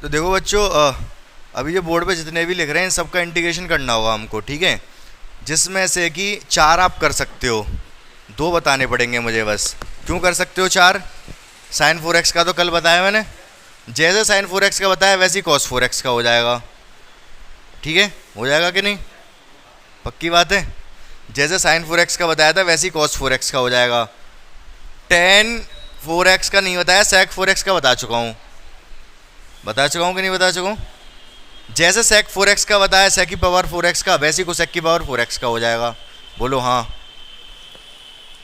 तो देखो बच्चों, अभी जो बोर्ड पे जितने भी लिख रहे हैं इन सबका इंटीग्रेशन करना होगा हमको, ठीक है। जिसमें से कि 4 आप कर सकते हो, 2 बताने पड़ेंगे मुझे बस। क्यों कर सकते हो 4? साइन 4x का तो कल बताया मैंने, जैसे साइन 4x का बताया वैसे ही कॉस 4x का हो जाएगा, ठीक है। हो जाएगा कि नहीं? पक्की बात है। जैसे साइन 4x का बताया था वैसे ही कॉस 4x का हो जाएगा। टेन 4x का नहीं बताया, सेक 4x का बता चुका हूँ। बता चुका हूँ कि नहीं बता चुका हूँ? जैसे सेक 4x का बताया सेक की पावर 4x का, वैसे ही कोसेक की पावर 4x का हो जाएगा। बोलो हाँ।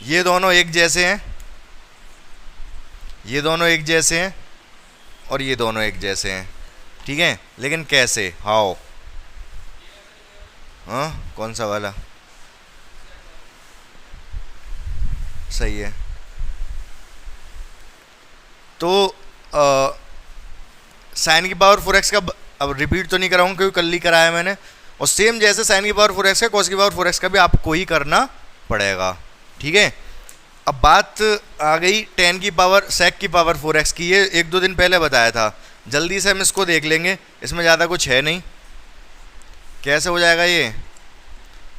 ये दोनों एक जैसे हैं, ये दोनों एक जैसे हैं और ये दोनों एक जैसे हैं, ठीक है। लेकिन कैसे? हाउ? हाँ, कौन सा वाला? सही है। तो साइन की पावर 4x का अब रिपीट तो नहीं कराऊंगा क्योंकि कल ही कराया मैंने। और सेम जैसे साइन की पावर 4x का कॉस की पावर 4x का भी आपको ही करना पड़ेगा, ठीक है। अब बात आ गई टेन की पावर सेक की पावर 4x की। ये 1-2 दिन पहले बताया था, जल्दी से हम इसको देख लेंगे, इसमें ज़्यादा कुछ है नहीं। कैसे हो जाएगा ये?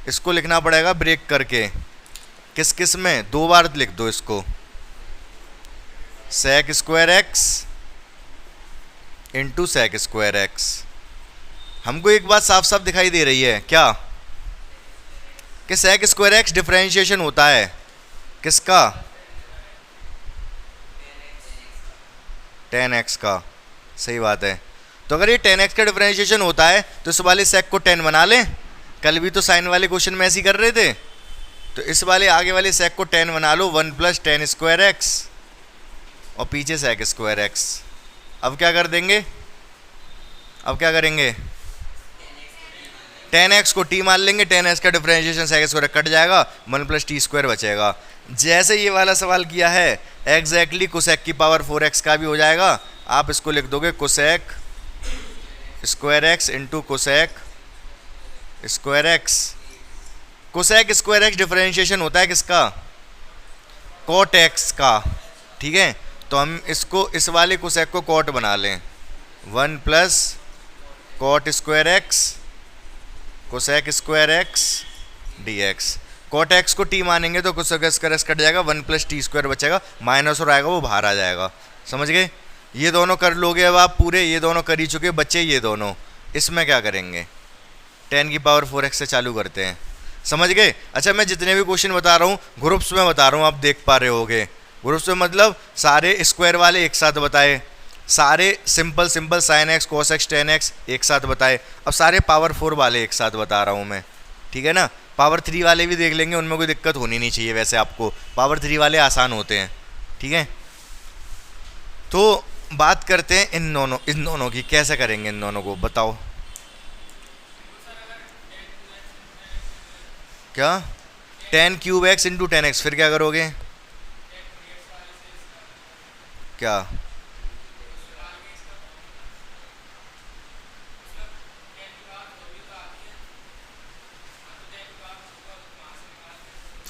इसको लिखना पड़ेगा ब्रेक करके। किस किस में? 2 बार लिख दो इसको, sec square X into sec square X. हमको एक बात साफ साफ दिखाई दे रही है, क्या? कि सेक स्क्वायर एक्स डिफरेंशिएशन होता है किसका? टेन एक्स का। सही बात है। तो अगर ये 10x का डिफरेंशिएशन होता है तो इस वाले सेक को 10 बना लें। कल भी तो साइन वाले क्वेश्चन में ऐसे ही कर रहे थे। तो इस वाले आगे वाले सेक को 10 बना लो, 1 + tan स्क्वायर एक्स और पीछे सेक स्क्वायर एक्स। अब क्या कर देंगे? अब क्या करेंगे? 10x को t मान लेंगे, 10x का डिफरेंशिएशन सेक स्क्वायर कट जाएगा, 1 + t² बचेगा। जैसे ये वाला सवाल किया है एग्जैक्टली कोसेक की पावर 4x का भी हो जाएगा। आप इसको लिख दोगे cosec square X into cosec square X. Cosec square x differentiation होता है किसका? कॉट एक्स का, ठीक है। तो हम इसको इस वाले कोसेक को कॉट बना लें, 1 + cot square X cosec square X dx। Cot X को t मानेंगे तो कोसेक स्क्वायर एक्स कट जाएगा, 1 + t² बचेगा, माइनस और आएगा वो बाहर आ जाएगा। समझ गए? ये दोनों कर लोगे अब आप पूरे, ये दोनों कर ही चुके, बच्चे ये दोनों। इसमें क्या करेंगे? 10 की पावर 4x से चालू करते हैं। समझ गए? अच्छा, मैं जितने भी क्वेश्चन बता रहा हूँ ग्रुप्स में बता रहा हूँ, आप देख पा रहे होगे। ग्रुप्स में मतलब सारे स्क्वायर वाले एक साथ बताए, सारे simple simple sign X cos X tan x एक साथ बताए, अब सारे पावर 4 वाले एक साथ बता रहा हूँ मैं, ठीक है ना। पावर 3 वाले भी देख लेंगे, उनमें कोई दिक्कत होनी नहीं चाहिए। वैसे आपको पावर 3 वाले आसान होते हैं, ठीक है। तो बात करते हैं इन दोनों की। कैसे करेंगे इन दोनों को बताओ? क्या? 10³ इंटू 10x। फिर क्या करोगे? क्या?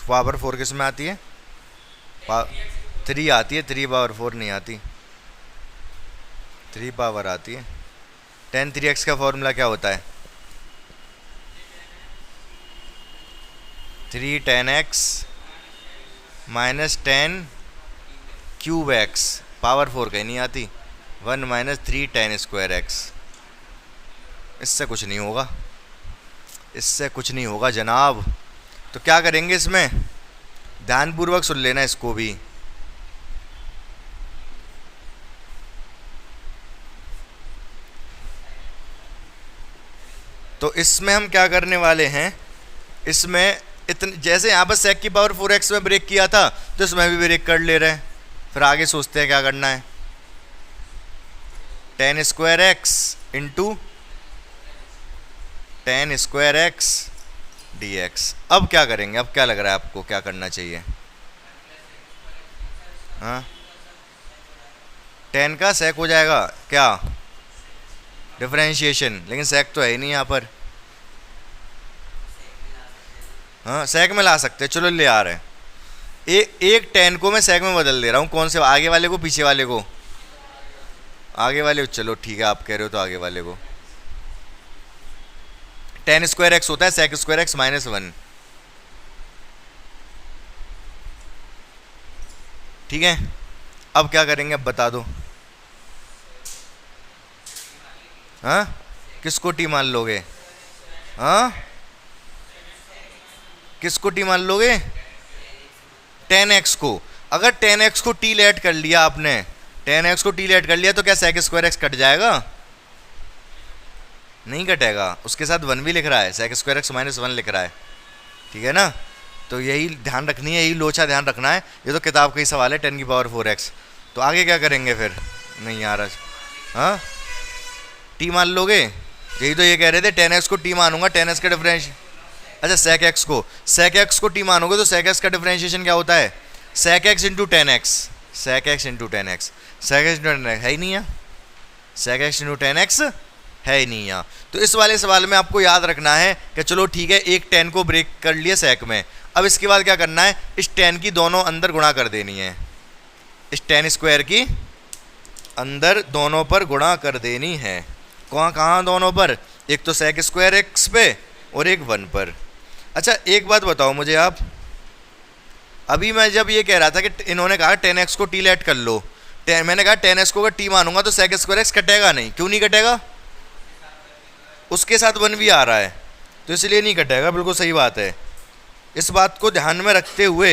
पावर 4 किस में आती है? 3 आती है, 3 पावर 4 नहीं आती, 3 पावर आती है। 10 3x का फॉर्मूला क्या होता है? 3 10x माइनस 10³ पावर 4 कहीं नहीं आती, 1 - 3 tan स्क्वायर एक्स। इससे कुछ नहीं होगा, इससे कुछ नहीं होगा जनाब। तो क्या करेंगे इसमें? ध्यानपूर्वक सुन लेना इसको भी। तो इसमें हम क्या करने वाले हैं, इसमें इतने जैसे यहाँ पर सेक की पावर 4x में ब्रेक किया था तो इसमें भी ब्रेक कर ले रहे हैं। फिर आगे सोचते हैं क्या करना है। 10 square X into 10 square X dx। अब क्या करेंगे? अब क्या लग रहा है आपको क्या करना चाहिए? हाँ, 10 का सेक हो जाएगा क्या? डिफरेंशिएशन। लेकिन सेक तो है ही नहीं यहाँ पर। हाँ, सेक में ला सकते हैं, चलो ले आ रहे हैं। एक 10 को मैं सेक में बदल दे रहा हूँ। कौन से? आगे वाले को, पीछे वाले को? आगे वाले चलो ठीक है, आप कह रहे हो तो आगे वाले को। टेन स्क्वायर एक्स होता है sec square x minus one, ठीक है। अब क्या करेंगे, अब बता दो। हाँ, किसको टी मान लोगे? हाँ, किसको टी मान लोगे? टेन एक्स को। अगर टेन एक्स को टी लेट कर लिया आपने, टेन एक्स को टी लेट कर लिया तो क्या सेक स्क्वायर एक्स कट जाएगा? नहीं कटेगा, उसके साथ वन भी लिख रहा है, sec square x minus one लिख रहा है, ठीक है ना। तो यही ध्यान रखनी है, यही लोचा ध्यान रखना है। ये तो किताब का ही सवाल है, टेन की पावर फोर एक्स। तो आगे क्या करेंगे फिर? नहीं आ रहा। हाँ, टी मान लोगे? यही तो ये कह रहे थे, टेन एक्स को टी मानूंगा, टेन एक्स का डिफरेंस। अच्छा, सेक एक्स को, सेक एक्स को टी मानोगे तो सेक एक्स का डिफरेंशिएशन क्या होता है? Sec X into tan X, sec X into tan X, sec X into tan X है ही नहीं यहाँ, sec X into tan X है ही नहीं यहाँ। तो इस वाले सवाल में आपको याद रखना है कि चलो ठीक है, एक टेन को ब्रेक कर लिया सेक में, अब इसके बाद क्या करना है, इस टेन की दोनों अंदर गुणा कर देनी है, इस टेन स्क्वायर की अंदर दोनों पर गुणा कर देनी है। कहाँ कहाँ दोनों पर? एक तो सेक स्क्वायर एक्स पे और एक वन पर। अच्छा एक बात बताओ मुझे आप, अभी मैं जब ये कह रहा था कि इन्होंने कहा टेन एक्स को टी लेट कर लो, मैंने कहा टेन एक्स को अगर टी मानूंगा तो सेक स्क्वायर एक्स कटेगा नहीं। क्यों नहीं कटेगा? उसके साथ वन भी आ रहा है तो इसलिए नहीं कटेगा, बिल्कुल सही बात है। इस बात को ध्यान में रखते हुए,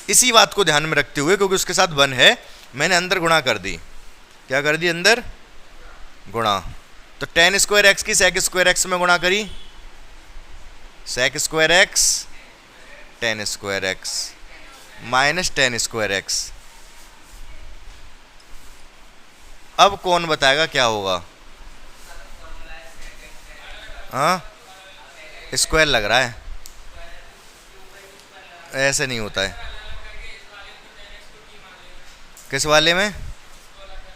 इसी बात को ध्यान में रखते हुए, क्योंकि उसके साथ वन है, मैंने अंदर गुणा कर दी। क्या कर दी? अंदर गुणा। तो टेन स्क्वायर एक्स की सेक स्क्वायर एक्स में गुणा करी, sec square X tan square x minus tan square X. अब कौन बताएगा क्या होगा? हाँ, स्क्वायर लग रहा है, ऐसे नहीं होता है। किस वाले में?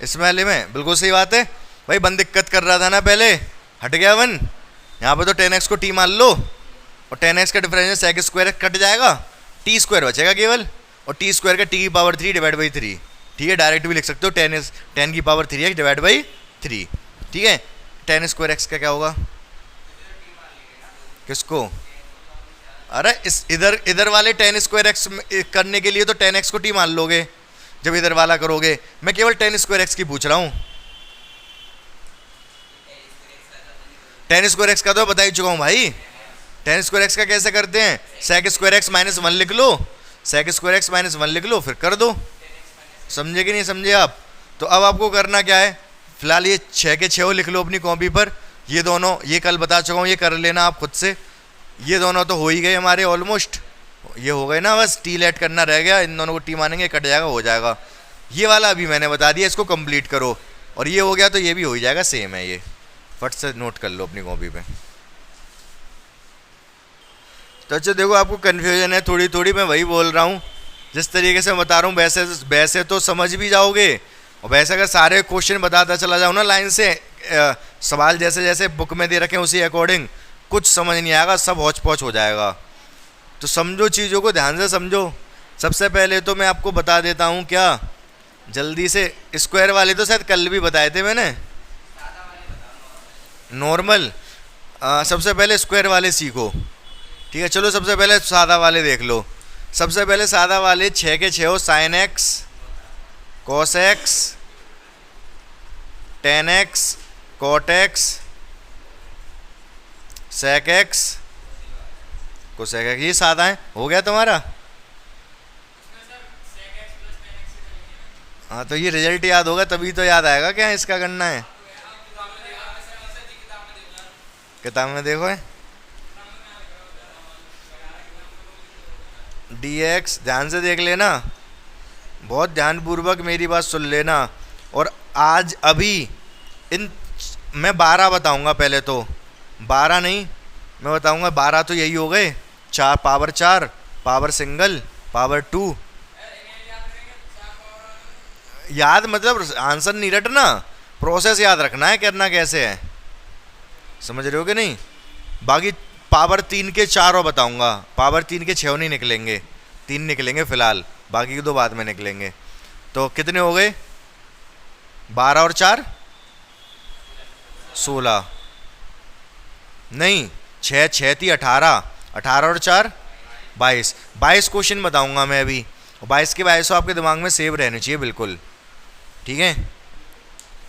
इस वाले में, बिल्कुल सही बात है भाई। वन दिक्कत कर रहा था ना पहले, हट गया वन। यहाँ पे तो टेन एक्स को टी मान लो और टेन एक्स का डिफरेंस सेक स्क्वायर कट जाएगा, टी स्क्वायर बचेगा केवल, और टी स्क्वायर का टी की power three divide by three, ठीक है। डायरेक्ट भी लिख सकते हो, टेन की power three x divide by three, ठीक है। टेन स्क्वायर एक्स का क्या होगा? किसको? अरे इस इधर वाले टेन स्क्वायर एक्स करने के लिए तो टेन एक्स को टी मान लोगे जब इधर वाला करोगे। मैं केवल टेन स्क्वायर एक्स की पूछ रहा हूँ, टेन स्क्वायर एक्स का तो बता ही चुका हूँ भाई। टेन स्क्वायर एक्स का कैसे करते हैं? Sec square x minus one लिख लो, sec square x minus one लिख लो, फिर कर दो। समझे कि नहीं समझे आप? तो अब आपको करना क्या है, फिलहाल ये 6 के 6 लिख लो अपनी कॉपी पर। ये दोनों, ये कल बता चुका हूँ, ये कर लेना आप खुद से। ये दोनों तो हो ही गए हमारे ऑलमोस्ट, ये हो गए ना, बस टी लेट करना रह गया। इन दोनों को टी मानेंगे, कट जाएगा, हो जाएगा। ये वाला अभी मैंने बता दिया, इसको कंप्लीट करो, और ये हो गया तो ये भी हो ही जाएगा, सेम है ये। फट से नोट कर लो अपनी कॉपी पे। तो अच्छा देखो, आपको कन्फ्यूजन है थोड़ी थोड़ी, मैं वही बोल रहा हूँ, जिस तरीके से बता रहा हूँ वैसे तो समझ भी जाओगे। और वैसे अगर सारे क्वेश्चन बताता चला जाओ ना लाइन से, सवाल जैसे जैसे बुक में दे रखे हैं उसी अकॉर्डिंग, कुछ समझ नहीं आएगा, सब हौच पौच हो जाएगा। तो समझो, चीज़ों को ध्यान से समझो। सबसे पहले तो मैं आपको बता देता हूँ क्या, जल्दी से। स्क्वायर वाले तो शायद कल भी बताए थे मैंने, नॉर्मल। सबसे पहले स्क्वायर वाले सीखो, ठीक है। चलो सबसे पहले सादा वाले देख लो। सबसे पहले सादा वाले 6 के 6 हो, sine X cos X tan X cot X sec X cosec X, ये सादा है। हो गया तुम्हारा? हाँ, तो ये रिजल्ट याद होगा तभी तो याद आएगा क्या इसका करना है। किताब में देखो है डी एक्स, ध्यान से देख लेना, बहुत ध्यानपूर्वक मेरी बात सुन लेना। और आज अभी इन मैं 12 बताऊंगा, पहले तो 12 नहीं, मैं बताऊंगा 12 तो यही हो गए, 4 पावर 4 पावर सिंगल पावर 2। याद मतलब आंसर नहीं रटना, प्रोसेस याद रखना है, करना कैसे है, समझ रहे हो कि नहीं। बाकी पावर 3 के 4 और बताऊंगा, पावर 3 के 6 नहीं निकलेंगे, 3 निकलेंगे फिलहाल, बाकी के 2 बाद में निकलेंगे। तो कितने हो गए? 12 और 4 16, नहीं 6 6 थी 18, 18 और 4 22, 22 क्वेश्चन बताऊंगा मैं अभी। 22 के 22 आपके दिमाग में सेव रहने चाहिए बिल्कुल, ठीक है।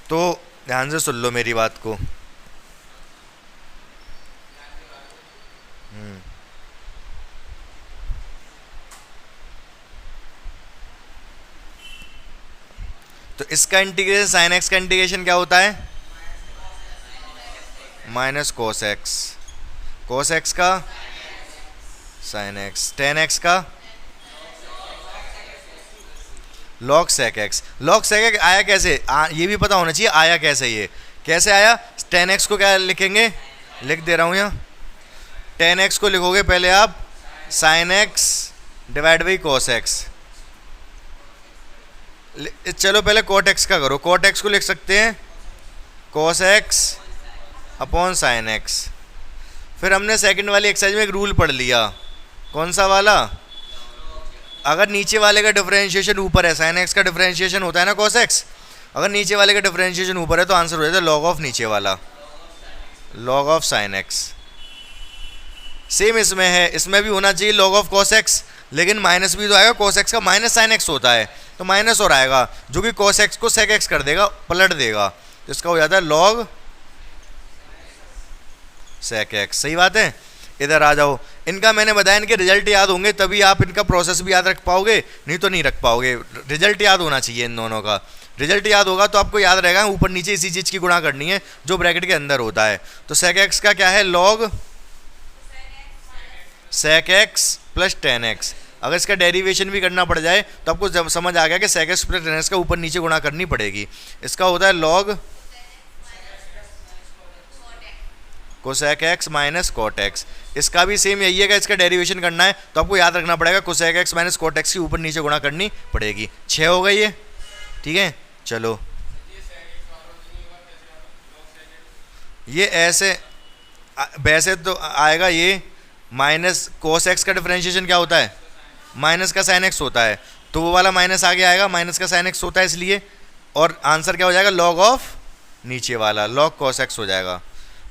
तो ध्यान से सुन लो मेरी बात को। तो इसका इंटीग्रेशन साइन एक्स का इंटीग्रेशन क्या होता है? Minus cos X, cos X का साइन एक्स, टेन एक्स का log sec X. Log sec X आया कैसे? ये भी पता होना चाहिए आया कैसे। ये कैसे आया? टेन एक्स को क्या लिखेंगे? लिख दे रहा हूँ यहाँ। टेन एक्स को लिखोगे पहले आप sine x divide by cos x. चलो पहले कोट एक्स का करो। कोट एक्स को लिख सकते हैं cos x upon sine x. फिर हमने सेकंड वाली एक्सरसाइज में एक रूल पढ़ लिया। कौन सा वाला? अगर नीचे वाले का डिफरेंशिएशन ऊपर है, साइन एक्स का डिफरेंशिएशन होता है ना कोस एक्स, अगर नीचे वाले का डिफरेंशिएशन ऊपर है तो आंसर हो जाता है लॉग ऑफ नीचे वाला, log of sine x. Same इसमें है, इसमें भी होना चाहिए लॉग ऑफ कोस एक्स, लेकिन माइनस भी तो आएगा। कोस एक्स का माइनस साइन एक्स होता है तो माइनस और आएगा, जो कि कोस एक्स को सेक एक्स कर देगा, पलट देगा, तो इसका हो जाता है लॉग सेक एक्स। सही बात है। इधर आ जाओ। इनका मैंने बताया इनके रिजल्ट याद होंगे तभी आप इनका प्रोसेस भी याद रख पाओगे, नहीं तो नहीं रख पाओगे। रिजल्ट याद होना चाहिए इन दोनों का। रिजल्ट याद होगा तो आपको याद रहेगा ऊपर नीचे इसी चीज़ की गुणा करनी है जो ब्रैकेट के अंदर होता है। तो सेक एक्स का क्या है? Log sec x plus tan X. अगर इसका डेरिवेशन भी करना पड़ जाए तो आपको जब समझ आ गया कि sec x plus tan X का ऊपर नीचे गुणा करनी पड़ेगी। इसका होता है log cosec X minus cot X. इसका भी सेम यही है कि इसका डेरिवेशन करना है तो आपको याद रखना पड़ेगा cosec X minus cot x की ऊपर नीचे गुणा करनी पड़ेगी। 6 हो गई ये, ठीक है। चलो ये ऐसे वैसे तो आएगा ये माइनस कोस एक्स का डिफरेंशिएशन क्या होता है? माइनस का साइन एक्स होता है, तो वो वाला माइनस आगे आएगा, माइनस का साइन एक्स होता है इसलिए, और आंसर क्या हो जाएगा? लॉग ऑफ नीचे वाला, लॉग कोस एक्स हो जाएगा।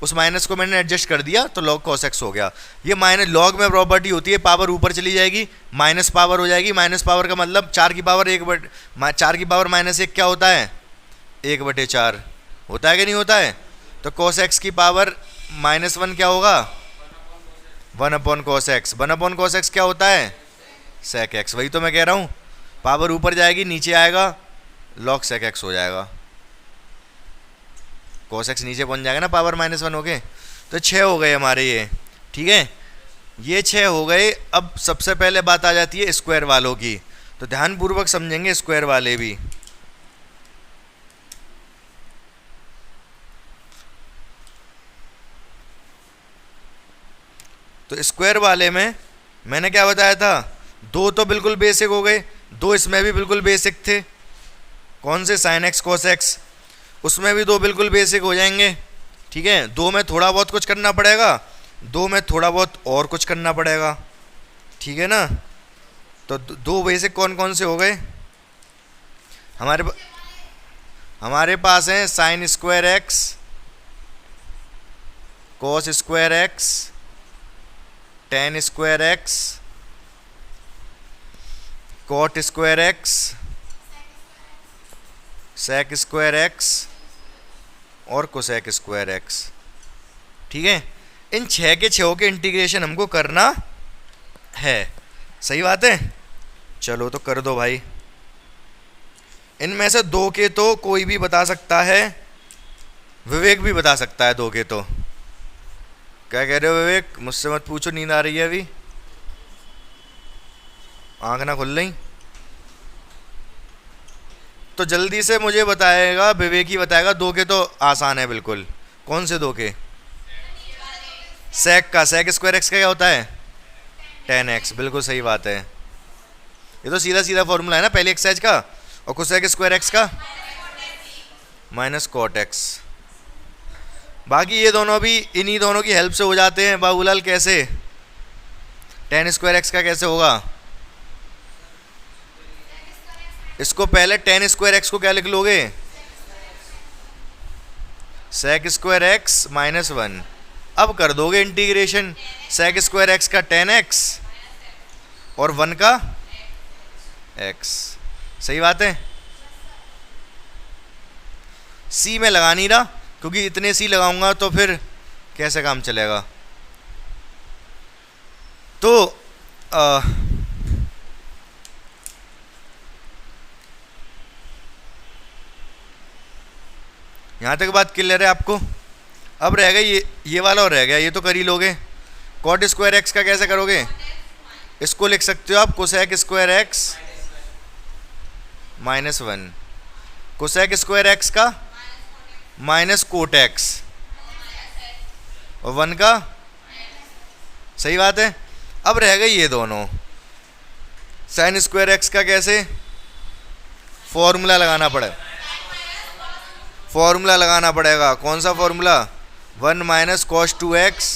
उस माइनस को मैंने एडजस्ट कर दिया तो लॉग कोस एक्स हो गया। ये माइनस लॉग में प्रॉपर्टी होती है, पावर ऊपर चली जाएगी, माइनस पावर हो जाएगी। माइनस पावर का मतलब 4 की पावर 4 की पावर माइनस 1 क्या होता है? 1/4 होता है कि नहीं होता है? तो कोस एक्स की पावर -1 क्या होगा? 1 upon cos X. 1 upon cos X क्या होता है? Sec X. वही तो मैं कह रहा हूँ, पावर ऊपर जाएगी नीचे आएगा, लॉग सेक एक्स हो जाएगा। कोस एक्स नीचे पहुंच जाएगा ना पावर -1 हो गए। तो 6 हो गए हमारे ये, ठीक है। ये 6 हो गए। अब सबसे पहले बात आ जाती है स्क्वायर वालों की, तो ध्यानपूर्वक समझेंगे स्क्वायर वाले भी। तो स्क्वायर वाले में मैंने क्या बताया था? 2 तो बिल्कुल बेसिक हो गए, 2 इसमें भी बिल्कुल बेसिक थे। कौन से? Sine x cos x. उसमें भी 2 बिल्कुल बेसिक हो जाएंगे, ठीक है। 2 में थोड़ा बहुत कुछ करना पड़ेगा, 2 में थोड़ा बहुत और कुछ करना पड़ेगा, ठीक है ना। तो 2 बेसिक कौन कौन से हो गए? हमारे पास हैं sine square X, cos square X, tan square X, cot square X, sec square X और कोसेक स्क्वायर एक्स, ठीक है। इन 6 के 6 के इंटीग्रेशन हमको करना है। सही बात है। चलो तो कर दो भाई। इनमें से 2 के तो कोई भी बता सकता है, विवेक भी बता सकता है 2 के तो। क्या कह रहे हो विवेक? मुझसे मत पूछो, नींद आ रही है अभी, आंख ना खुल रही। तो जल्दी से मुझे बताएगा, विवेक ही बताएगा। 2 के तो आसान है बिल्कुल। कौन से 2 के? सेक का, सेक स्क्वायर एक्स का क्या होता है? 10x। बिल्कुल सही बात है। ये तो सीधा सीधा फॉर्मूला है ना पहले एक्सरसाइज का। और कोसेक स्क्वायर एक्स का माइनस कॉट एक्स। बाकी ये दोनों भी इन्हीं दोनों की हेल्प से हो जाते हैं। बाबूलाल कैसे? 10 स्क्वायर एक्स का कैसे होगा? इसको पहले 10 स्क्वायर एक्स को क्या लिख लोगे? Sec square x minus one. अब कर दोगे इंटीग्रेशन, सेक स्क्वायर एक्स का 10x और 1 का x। सही बात है। सी में लगा नहीं रहा क्योंकि इतने सी लगाऊंगा तो फिर कैसे काम चलेगा। तो यहां तक बात क्लियर है आपको। अब रह गया ये वाला, और रह गया ये तो कर ही लोगे। कॉट स्क्वायर एक्स का कैसे करोगे? इसको लिख सकते हो आप cosec square x minus one. Cosec square x का माइनस कोट एक्स और 1 का। सही बात है। अब रह गई ये दोनों। साइन स्क्वायर एक्स का कैसे फॉर्मूला लगाना पड़ेगा? फॉर्मूला लगाना पड़ेगा। कौन सा formula? 1 minus cos 2x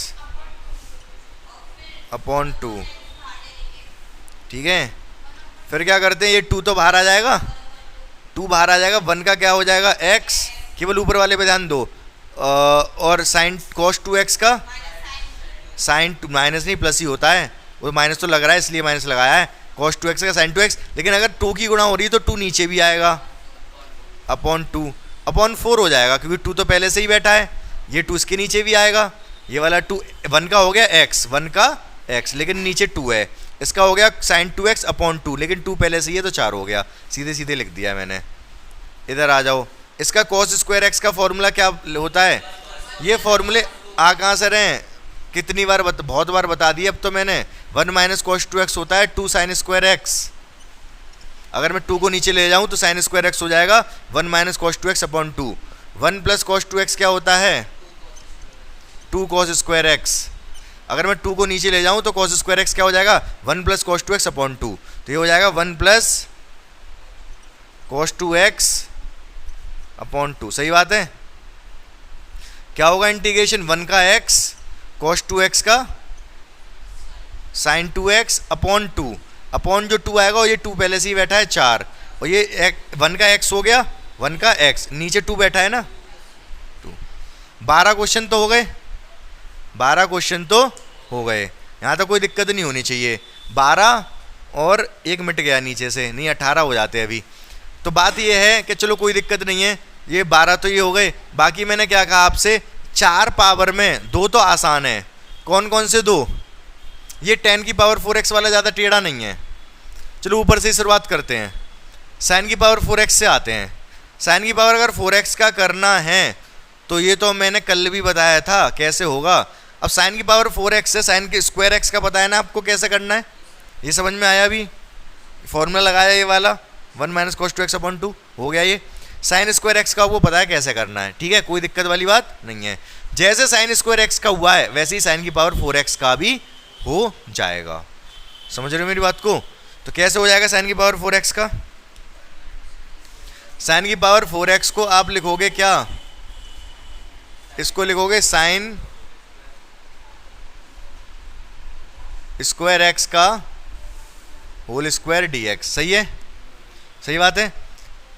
upon 2। ठीक है, फिर क्या करते हैं, ये 2 तो बाहर आ जाएगा, 2 बाहर आ जाएगा, 1 का क्या हो जाएगा x, केवल ऊपर वाले पे ध्यान दो। और साइन कॉस 2x का साइन माइनस नहीं प्लस ही होता है, वो माइनस तो लग रहा है इसलिए माइनस लगाया है। कॉस 2x का साइन 2x, लेकिन अगर 2 की गुणा हो रही है तो 2 नीचे भी आएगा, अपॉन 2 अपॉन 4 हो जाएगा क्योंकि 2 तो पहले से ही बैठा है। ये 2 इसके नीचे भी आएगा, ये वाला 2 1 का हो गया x, 1 का x, लेकिन नीचे 2 है। इसका हो गया साइन 2x अपॉन 2, लेकिन 2 पहले से ही है तो 4 हो गया। सीधे सीधे लिख दिया मैंने। इधर आ जाओ। इसका कॉस स्क्वायर एक्स का फॉर्मूला क्या होता है? ये फॉर्मूले आ कहाँ से रहे हैं? कितनी बार बहुत बार बता दिए अब तो मैंने। 1 माइनस कॉस 2x होता है 2 साइन स्क्वायर एक्स। अगर मैं 2 को नीचे ले जाऊं तो साइन स्क्वायर एक्स हो जाएगा 1 minus cos 2x upon 2। 1 plus cos 2x क्या होता है? 2 कॉस स्क्वायर एक्स। अगर मैं 2 को नीचे ले जाऊं तो कॉस स्क्वायर एक्स क्या हो जाएगा? 1 प्लस कॉस 2x अपॉन 2। तो ये हो जाएगा 1 प्लस कॉस 2x अपॉन 2। सही बात है। क्या होगा इंटीग्रेशन? 1 का x कॉस 2x का साइन 2x अपॉन 2। अपॉन जो 2 आएगा और ये 2 पहले से ही बैठा है 4, और ये 1 का x हो गया, 1 का x, नीचे 2 बैठा है ना 2। 12 क्वेश्चन तो हो गए, 12 क्वेश्चन तो हो गए। यहाँ तो कोई दिक्कत नहीं होनी चाहिए। 12 और 1 मिट गया नीचे से, नहीं 18 हो जाते अभी। तो बात ये है कि चलो कोई दिक्कत नहीं है, ये 12 तो ये हो गए। बाकी मैंने क्या कहा आपसे, 4 पावर में 2 तो आसान है। कौन कौन से 2? ये 10 की पावर 4x वाला ज़्यादा टेढ़ा नहीं है। चलो ऊपर से ही शुरुआत करते हैं। साइन की पावर 4x से आते हैं। साइन की पावर अगर 4x का करना है तो ये तो मैंने कल भी बताया था कैसे होगा। अब साइन की पावर 4x से साइन के स्क्वायर एक्स का पता है ना आपको कैसे करना है, ये समझ में आया? अभी फॉर्मूला लगाया ये वाला 1 माइनस कॉस 2x अपॉन 2 हो गया। ये साइन स्क्वायर एक्स का वो पता है कैसे करना है। ठीक है, कोई दिक्कत वाली बात नहीं है। जैसे साइन स्क्वायर एक्स का हुआ है वैसे ही साइन की पावर 4x का भी हो जाएगा। समझ रहे हो मेरी बात को? तो कैसे हो जाएगा साइन की पावर 4x का? साइन की पावर 4x को आप लिखोगे क्या? इसको लिखोगे साइन स्क्वायर एक्स का होल स्क्वायर dx। सही है, सही बात है।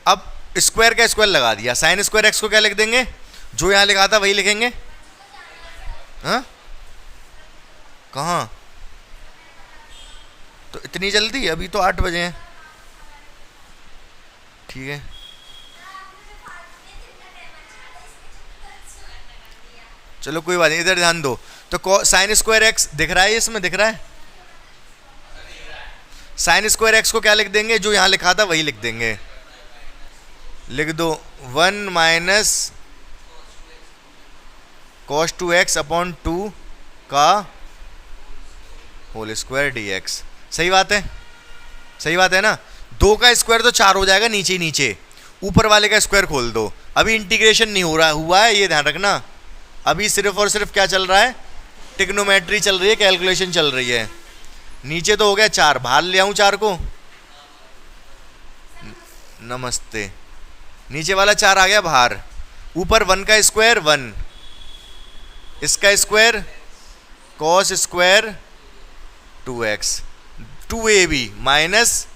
अब स्क्वायर का स्क्वायर लगा दिया, साइन स्क्वायर एक्स को क्या लिख देंगे? जो यहां लिखा था वही लिखेंगे। हाँ, कहाँ? तो इतनी जल्दी? अभी तो 8 बजे हैं। ठीक है, चलो कोई बात नहीं, इधर ध्यान दो। तो साइन स्क्वायर एक्स दिख रहा है, इसमें दिख रहा है। साइन स्क्वायर एक्स को क्या लिख देंगे? जो यहां लिखा था वही लिख देंगे। लिख दो 1 माइनस कॉस 2x अपॉन 2 का होल स्क्वायर dx। सही बात है, सही बात है ना। 2 का स्क्वायर तो 4 हो जाएगा नीचे ही नीचे, ऊपर वाले का स्क्वायर खोल दो। अभी इंटीग्रेशन नहीं हो रहा हुआ है, ये ध्यान रखना। अभी सिर्फ और सिर्फ क्या चल रहा है? ट्रिग्नोमेट्री चल रही है, कैलकुलेशन चल रही है। नीचे तो हो गया 4, बाहर ले आऊं 4 को? नमस्ते। नीचे वाला 4 आ गया बाहर, ऊपर 1 का स्क्वायर 1, इसका square cos square 2x, 2ab minus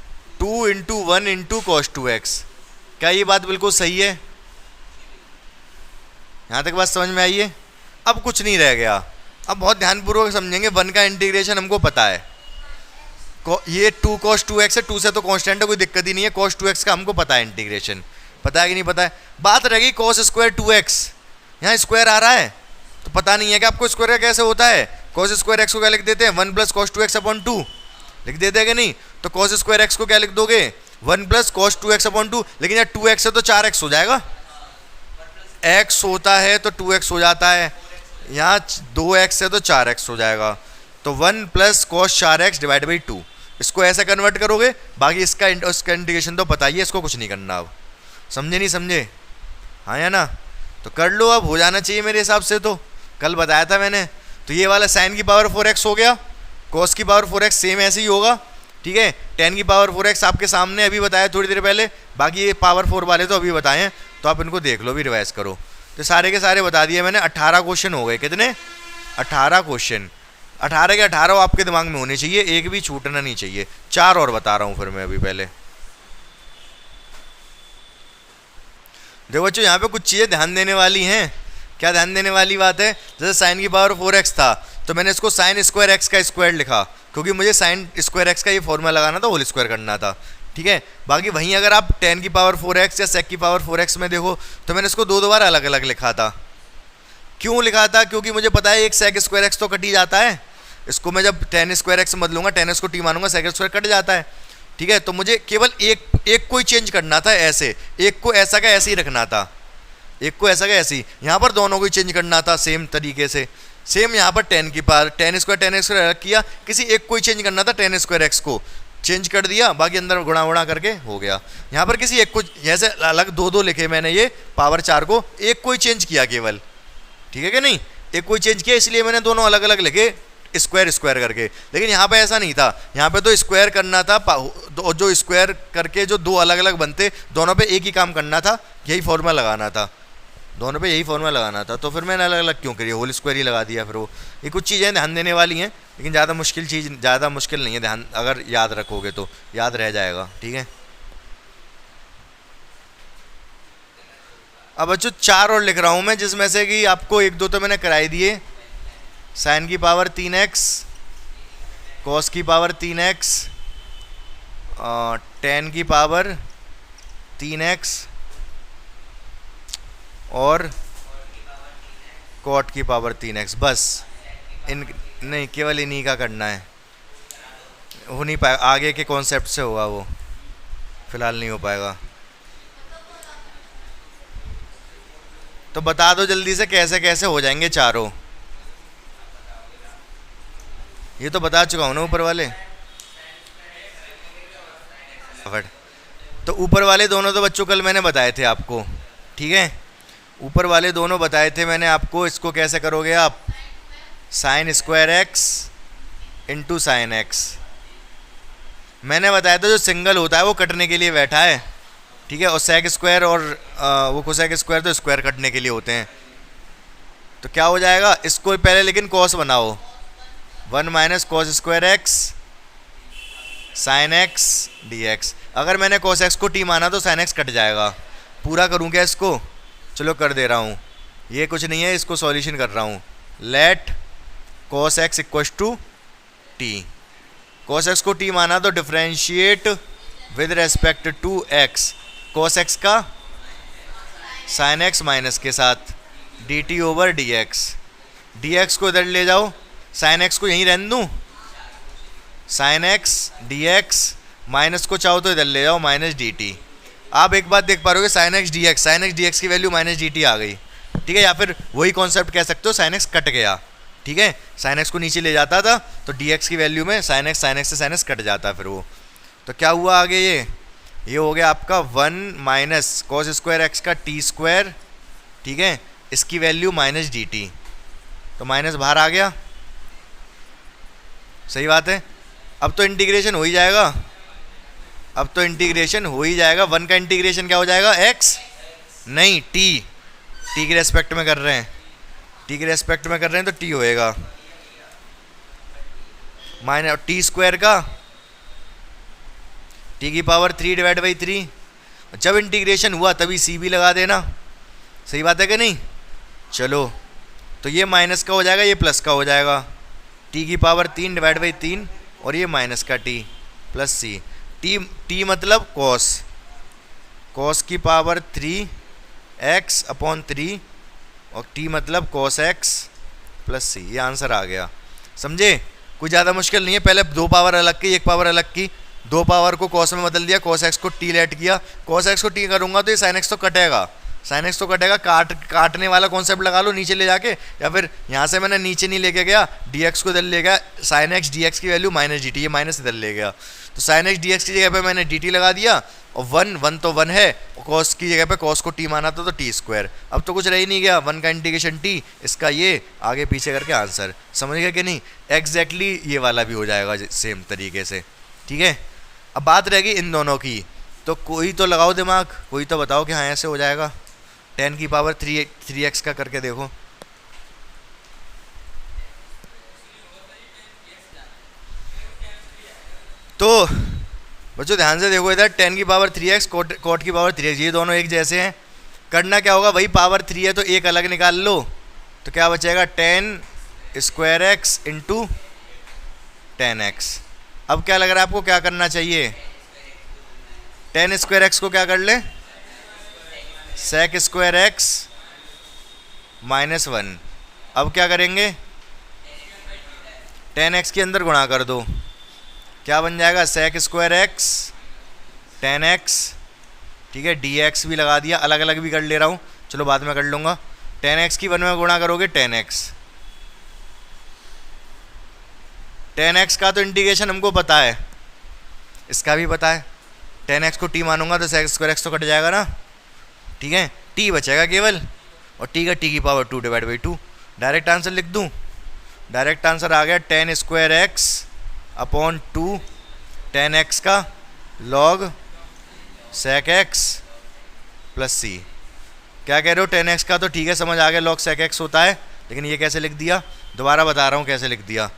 2 into 1 into cos 2x। क्या ये बात बिल्कुल सही है? यहाँ तक बात समझ में आई है? अब कुछ नहीं रह गया। अब बहुत ध्यानपूर्वक समझेंगे। 1 का इंटीग्रेशन हमको पता है, ये 2 cos 2x है, 2 से तो कांस्टेंट है, कोई दिक्कत ही नहीं है। cos 2x का हमको पता है इंटीग्रेशन, पता है कि नहीं पता है? बात रहेगी cos स्क्वायर 2x, यहाँ स्क्वायर आ रहा है तो पता नहीं है कि आपको स्क्वायर का कैसे होता है। cos स्क्वायर x को क्या लिख देते हैं? 1 + cos 2x अपॉन 2 लिख देते हैं कि नहीं? तो cos स्क्वायर x को क्या लिख दोगे? 1 + cos 2x अपॉन 2। लेकिन यार 2x है तो 4x हो जाएगा, x होता है तो 2x हो जाता है, यहाँ 2x है तो 4x हो जाएगा। तो 1 + cos 4x डिवाइड बाई 2, इसको ऐसे कन्वर्ट करोगे। बाकी इसका इंटीग्रेशन तो पता ही है, इसको कुछ नहीं करना। अब समझे नहीं समझे? हाँ या ना? तो कर लो, अब हो जाना चाहिए मेरे हिसाब से। तो कल बताया था मैंने। तो ये वाला sin की पावर 4x हो गया, cos की पावर 4x सेम ऐसे ही होगा, ठीक है। tan की पावर 4x आपके सामने अभी बताया थोड़ी देर पहले। बाकी ये पावर 4 वाले तो अभी बताए हैं, तो आप इनको देख लो भी, रिवाइज करो। तो सारे के सारे बता दिए मैंने। 18 क्वेश्चन हो गए। कितने? 18 क्वेश्चन। 18 के 18 आपके दिमाग में होने चाहिए, एक भी छूटना नहीं चाहिए। 4 और बता रहा हूँ फिर मैं अभी पहले। देखो बच्चों, यहाँ पे कुछ चीज़ें ध्यान देने वाली हैं। क्या ध्यान देने वाली बात है? जैसे sin की पावर 4x था तो मैंने इसको sin स्क्वायर x का स्क्वायर लिखा, क्योंकि मुझे sin स्क्वायर x का ये फॉर्मूला लगाना था, होल स्क्वायर करना था, ठीक है। बाकी वहीं अगर आप tan की पावर 4x या sec की पावर 4x में देखो तो मैंने इसको दो बार अलग अलग लिखा था। क्यों लिखा था? क्योंकि मुझे पता है एक sec स्क्वायर x तो कट ही जाता है। इसको मैं जब tan स्क्वायर x बदलूंगा, tan को t मानूंगा, sec स्क्वायर कट जाता है, ठीक है। तो मुझे केवल एक को ही चेंज करना था, ऐसे एक को ऐसा का ऐसे ही रखना था, एक को ऐसा का ऐसे ही। यहाँ पर दोनों को ही चेंज करना था सेम तरीके से। सेम यहाँ पर tan की पावर tan स्क्वायर अलग किया, किसी एक को ही चेंज करना था, tan स्क्वायर x को चेंज कर दिया, बाकी अंदर गुणा गुणा करके हो गया। यहाँ पर किसी एक को जैसे अलग दो लिखे मैंने, ये पावर 4 को एक को ही चेंज किया केवल, ठीक है कि नहीं? एक को ही चेंज किया, इसलिए मैंने दोनों अलग अलग लिखे स्क्वायर स्क्वायर करके। लेकिन यहाँ पे ऐसा नहीं था, यहाँ पे तो स्क्वायर करना था, जो स्क्वायर करके जो दो अलग अलग बनते, दोनों पे एक ही काम करना था, यही फॉर्मूला लगाना था, दोनों पे यही फॉर्मूला लगाना था। तो फिर मैंने अलग अलग क्यों करी? होल स्क्वायर ही लगा दिया फिर वो। ये कुछ चीज़ें ध्यान देने वाली हैं, लेकिन ज़्यादा मुश्किल नहीं है, ध्यान अगर याद रखोगे तो याद रह जाएगा, ठीक है। अब बच्चों 4 और लिख रहा हूँ मैं, जिसमें से कि आपको 1-2 तो मैंने कराई दिए। sin की पावर 3x, cos की पावर 3x, tan की पावर 3x और cot की पावर 3x। बस इन नहीं, केवल इन्हीं का करना है, हो नहीं पाएगा, आगे के कॉन्सेप्ट से होगा वो, फिलहाल नहीं हो पाएगा। तो बता दो जल्दी से कैसे कैसे हो जाएंगे चारों। ये तो बता चुका हूँ ना ऊपर वाले। तो ऊपर वाले दोनों तो बच्चों कल मैंने बताए थे आपको, ठीक है। ऊपर वाले दोनों बताए थे मैंने आपको। इसको कैसे करोगे आप? sin square x into sine x. मैंने बताया था जो सिंगल होता है वो कटने के लिए बैठा है, ठीक है। और sec स्क्वायर और वो cosec स्क्वायर तो स्क्वायर कटने के लिए होते हैं। तो क्या हो जाएगा? इसको पहले लेकिन cos बनाओ, 1 - cos square x sin x dx। अगर मैंने cos x को t माना तो sin x कट जाएगा। पूरा करूँ क्या इसको? चलो कर दे रहा हूँ, ये कुछ नहीं है, इसको सॉल्यूशन कर रहा हूँ। Let cos x equals to t। cos x को t माना तो differentiate with respect to x, cos x का sin x माइनस के साथ dt ओवर dx। dx को इधर ले जाओ, sin x को यहीं रहने दूँ, sin x dx, माइनस को चाहो तो इधर ले जाओ, माइनस dt। आप एक बात देख पा रहे हो, sin x dx की वैल्यू माइनस dt आ गई, ठीक है। या फिर वही कॉन्सेप्ट कह सकते हो, sin x कट गया, ठीक है। sin x को नीचे ले जाता था तो dx की वैल्यू में sin x से sin x कट जाता फिर वो। तो क्या हुआ आगे? ये हो गया आपका 1 - cos स्क्वायर x का t स्क्वायर, ठीक है। इसकी वैल्यू माइनस dt, तो माइनस बाहर आ गया, सही बात है। अब तो इंटीग्रेशन हो ही जाएगा, अब तो इंटीग्रेशन हो ही जाएगा। 1 का इंटीग्रेशन क्या हो जाएगा? x नहीं t के रेस्पेक्ट में कर रहे हैं, t के रेस्पेक्ट में कर रहे हैं तो t होएगा माइनस t स्क्वायर का t की पावर 3 डिवाइड बाई 3। जब इंटीग्रेशन हुआ तभी c भी लगा देना, सही बात है कि नहीं? चलो, तो ये माइनस का हो जाएगा, ये प्लस का हो जाएगा। टी की पावर 3 डिवाइड बाई 3 और ये माइनस का टी प्लस सी। टी मतलब कॉस की पावर 3 एक्स अपॉन 3 और टी मतलब कॉस एक्स प्लस सी। ये आंसर आ गया, समझे? कोई ज़्यादा मुश्किल नहीं है। पहले 2 पावर अलग की, 1 पावर अलग की, 2 पावर को कॉस में बदल दिया, कॉस एक्स को टी लेट किया, कॉस एक्स को टी करूँगा तो ये साइन एक्स तो कटेगा, साइन एक्स तो कटेगा। काटने वाला कॉन्सेप्ट लगा लो नीचे ले जाके, या फिर यहाँ से मैंने नीचे नहीं लेके गया, डी एक्स को इधर ले गया, साइन एक्स डी एक्स की वैल्यू माइनस डी टी, ये माइनस इधर ले गया, तो साइन एक्स डी एक्स की जगह पे मैंने डी टी लगा दिया, और वन तो वन है, कॉस की जगह पे कॉस को टी माना था तो टी स्क्वायर। अब तो कुछ रह ही नहीं गया, 1 का इंटीग्रेशन टी, इसका ये आगे पीछे करके आंसर। समझ गए कि नहीं? एग्जैक्टली ये वाला भी हो जाएगा सेम तरीके से, ठीक है। अब बात रहेगी इन दोनों की, तो कोई तो लगाओ दिमाग, कोई तो बताओ कि हाँ ऐसे हो जाएगा। 10 की पावर 3x का करके देखो। तो बच्चों ध्यान से देखो इधर, 10 की पावर 3x, कोट की पावर 3x, ये दोनों एक जैसे हैं। करना क्या होगा, वही पावर 3 है तो एक अलग निकाल लो, तो क्या बचेगा 10 स्क्वायर एक्स इंटू 10x। अब क्या लग रहा है आपको, क्या करना चाहिए? 10 स्क्वायर एक्स को क्या कर ले, सेक स्क्वायर एक्स माइनस 1। अब क्या करेंगे, 10x के अंदर गुणा कर दो, क्या बन जाएगा, सेक स्क्वायर एक्स 10x, ठीक है। dx भी लगा दिया, अलग अलग भी कर ले रहा हूँ, चलो बाद में कर लूँगा। 10x की 1 में गुणा करोगे 10x, 10x का तो इंटीग्रेशन हमको पता है, इसका भी पता है। 10x को t मानूंगा तो सेक स्क्वायर एक्स तो कट जाएगा ना, ठीक है। t बचेगा केवल, और t का t की power 2 divide by 2। Direct answer लिख दूँ, डायरेक्ट आंसर आ गया 10 स्क्वायर एक्स अपॉन 2 10x का लॉग सेक एक्स प्लस सी। क्या कह रहे हो, 10x का तो ठीक है समझ आ गया, लॉग सेक एक्स होता है, लेकिन ये कैसे लिख दिया, दोबारा बता रहा हूँ कैसे लिख दिया।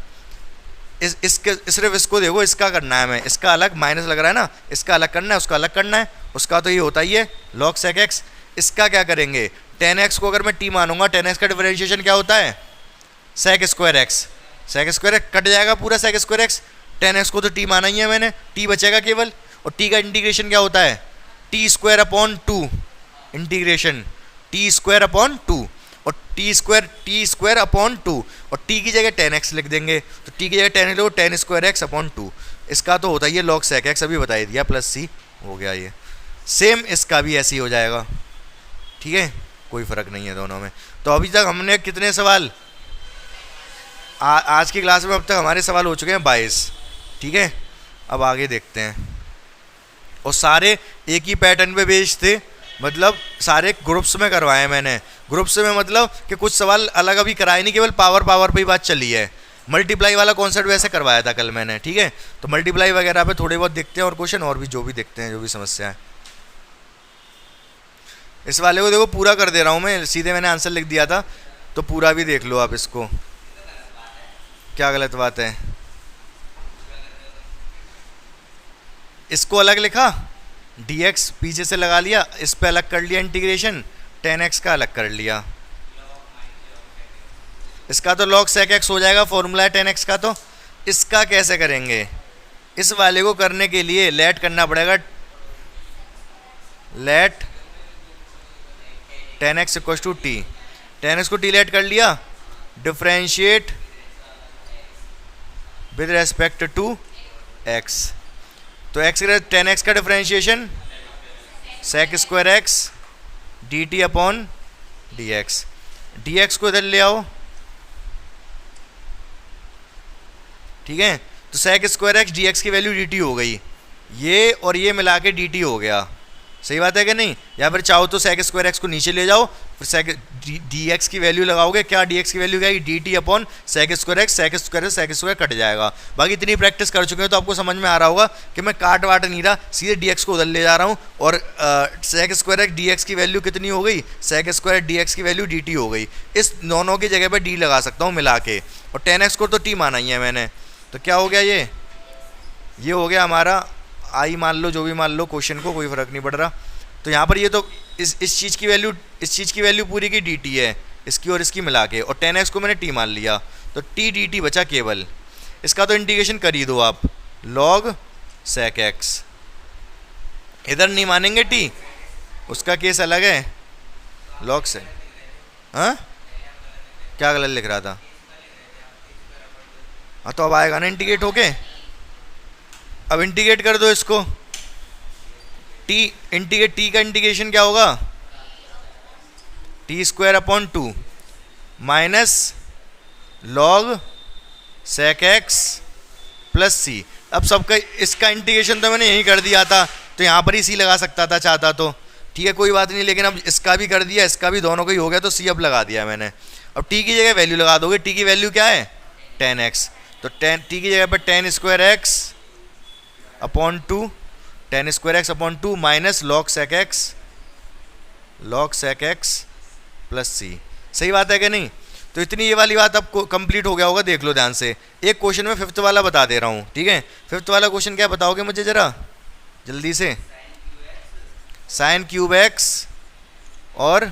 सिर्फ इसको देखो, इसका करना है, मैं इसका अलग माइनस लग रहा है ना, इसका अलग करना है, उसका अलग करना है, उसका तो ये होता ही है लॉग सेक एक्स। इसका क्या करेंगे, 10x को अगर मैं t मानूंगा, 10x का डिफरेंशिएशन क्या होता है, sec square X, sec square cut जाएगा पूरा सेक स्क्वायर एक्स, 10x को तो t माना ही है मैंने, t बचेगा केवल, और t का इंटीग्रेशन क्या होता है, T square upon 2 integration T square upon 2, और टी स्क्वायर अपॉन 2, और t की जगह 10x लिख देंगे, तो t की जगह 10 लो, 10 स्क्वायर एक्स अपॉन 2, इसका तो होता ही है लॉग सेक एक्स, अभी बता दिया, प्लस सी हो गया। ये सेम इसका भी ऐसे ही हो जाएगा, ठीक है, कोई फ़र्क नहीं है दोनों में। तो अभी तक हमने कितने सवाल, आज की क्लास में अब तक हमारे सवाल हो चुके हैं 22, ठीक है। अब आगे देखते हैं, और सारे एक ही पैटर्न पे बेस्ड थे, मतलब सारे ग्रुप्स में करवाए मैंने। ग्रुप्स में मतलब कि कुछ सवाल अलग अभी कराए नहीं, केवल पावर पे ही बात चली है। मल्टीप्लाई वाला कॉन्सेप्ट वैसे करवाया था कल मैंने, ठीक है। तो मल्टीप्लाई वगैरह पे थोड़े बहुत देखते हैं और क्वेश्चन, और भी जो भी देखते हैं, जो भी समस्या है। इस वाले को देखो पूरा कर दे रहा हूँ मैं, सीधे मैंने आंसर लिख दिया था, तो पूरा भी देख लो आप इसको। क्या गलत बात है, इसको अलग लिखा, dx पीछे से लगा लिया, इस पे अलग कर लिया इंटीग्रेशन, 10x का अलग कर लिया, इसका तो log sec x हो जाएगा, फॉर्मूला है 10x का। तो इसका कैसे करेंगे, इस वाले को करने के लिए लेट करना पड़ेगा, late 10x equal to T, 10x को टी लेट कर लिया, differentiate with respect to x, तो x के 10x का differentiation sec square X D T upon D X, D X को इधर ले आओ, ठीक है। तो sec square X D X की वैल्यू डी टी हो गई, ये और ये मिला के डी टी हो गया, सही बात है कि नहीं। या फिर चाहो तो सेक स्क्वायर एक्स को नीचे ले जाओ, फिर सेक डी एक्स की वैल्यू लगाओगे, क्या डी एक्स की वैल्यू क्या है, D T upon sec square X, sec square cut जाएगा। बाकी इतनी प्रैक्टिस कर चुके हैं तो आपको समझ में आ रहा होगा कि मैं काट वाट नहीं रहा, सीधे डी एक्स को उधर ले जा रहा हूँ, और sec square X D X की वैल्यू कितनी हो गई, सेक स्क्वायर डी एक्स की वैल्यू डी टी हो गई। इस दोनों की जगह पर डी लगा सकता हूँ मिला के, और 10x को तो टी माना ही है मैंने, तो क्या हो गया, ये हो गया हमारा आई, मान लो जो भी मान लो क्वेश्चन को, कोई फ़र्क नहीं पड़ रहा। तो यहाँ पर ये तो इस चीज़ की वैल्यू पूरी की डी टी है, इसकी और इसकी मिला के, और 10x को मैंने t मान लिया, तो t dt बचा केवल। इसका तो इंटीग्रेशन कर ही दो आप, log sec x। इधर नहीं मानेंगे t, उसका केस अलग है, log sec। हाँ क्या गलत लिख रहा था? हाँ तो अब आएगा ना इंटीग्रेट होके। अब इंटीग्रेट कर दो इसको, t इंटीग्रेट, t का इंटीग्रेशन क्या होगा? T square upon 2 minus log sec x plus C. अब सबका इसका इंटीग्रेशन तो मैंने यहीं कर दिया था, तो यहाँ पर ही सी लगा सकता था चाहता तो, ठीक है कोई बात नहीं, लेकिन अब इसका भी कर दिया, इसका भी, दोनों का ही हो गया, तो सी अब लगा दिया मैंने। अब टी की जगह वैल्यू लगा दोगे, टी की वैल्यू क्या है? 10x, तो टी की जगह पर 10 square x upon 2, 10 square x upon 2 minus log sec x plus C. सही बात है कि नहीं? तो इतनी ये वाली बात आपको कंप्लीट हो गया होगा, देख लो ध्यान से। एक क्वेश्चन में फिफ्थ वाला बता दे रहा हूँ, ठीक है? फिफ्थ वाला क्वेश्चन क्या बताओगे मुझे जरा जल्दी से? साइन क्यूब एक्स और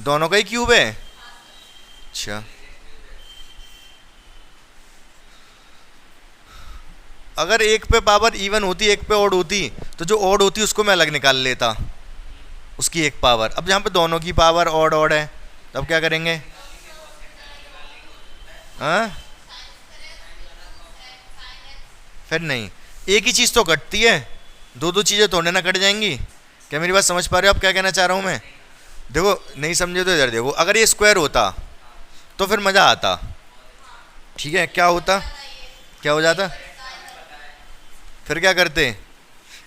दोनों का ही क्यूब है। अच्छा, अगर एक पे पावर इवन होती, एक पे ऑड होती, तो जो ऑड होती उसको मैं अलग निकाल लेता, उसकी एक पावर। अब यहाँ पे दोनों की पावर ऑड ऑड है, तब क्या करेंगे? हाँ फिर नहीं, एक ही चीज़ तो कटती है, दो दो चीज़ें थोड़े ना कट जाएंगी। क्या मेरी बात समझ पा रहे हो आप क्या कहना चाह रहा हूँ मैं? देखो नहीं समझे तो इधर देखो, अगर ये स्क्वायर होता तो फिर मज़ा आता, ठीक है? क्या होता, क्या हो जाता? फिर क्या करते?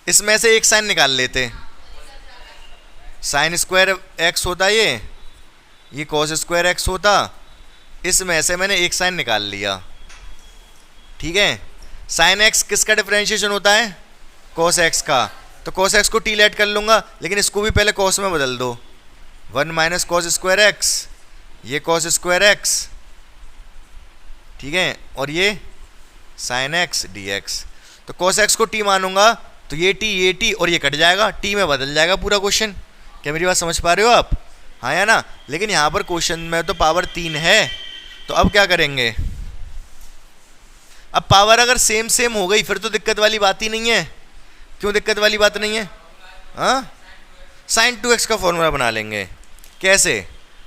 इसमें से एक साइन निकाल लेते, साइन स्क्वायर एक्स होता ये कॉस स्क्वायर एक्स होता, इसमें से मैंने एक साइन निकाल लिया, ठीक है? साइन एक्स किसका डिफरेंशिएशन होता है? कॉस एक्स का, तो कॉस एक्स को टी लेट कर लूँगा, लेकिन इसको भी पहले कॉस में बदल दो, 1 माइनस कॉस स्क्वायर एक्स, ये कॉस स्क्वायर एक्स, ठीक है? और ये साइन एक्स डी एक्स। तो कॉस एक्स को टी मानूंगा तो ये टी और ये कट जाएगा, टी में बदल जाएगा पूरा क्वेश्चन। क्या मेरी बात समझ पा रहे हो आप? हाँ या ना? लेकिन यहाँ पर क्वेश्चन में तो पावर 3 है, तो अब क्या करेंगे? अब पावर अगर सेम सेम हो गई फिर तो दिक्कत वाली बात ही नहीं है। क्यों दिक्कत वाली बात नहीं है? हाँ, साइन 2x का फॉर्मूला बना लेंगे। कैसे?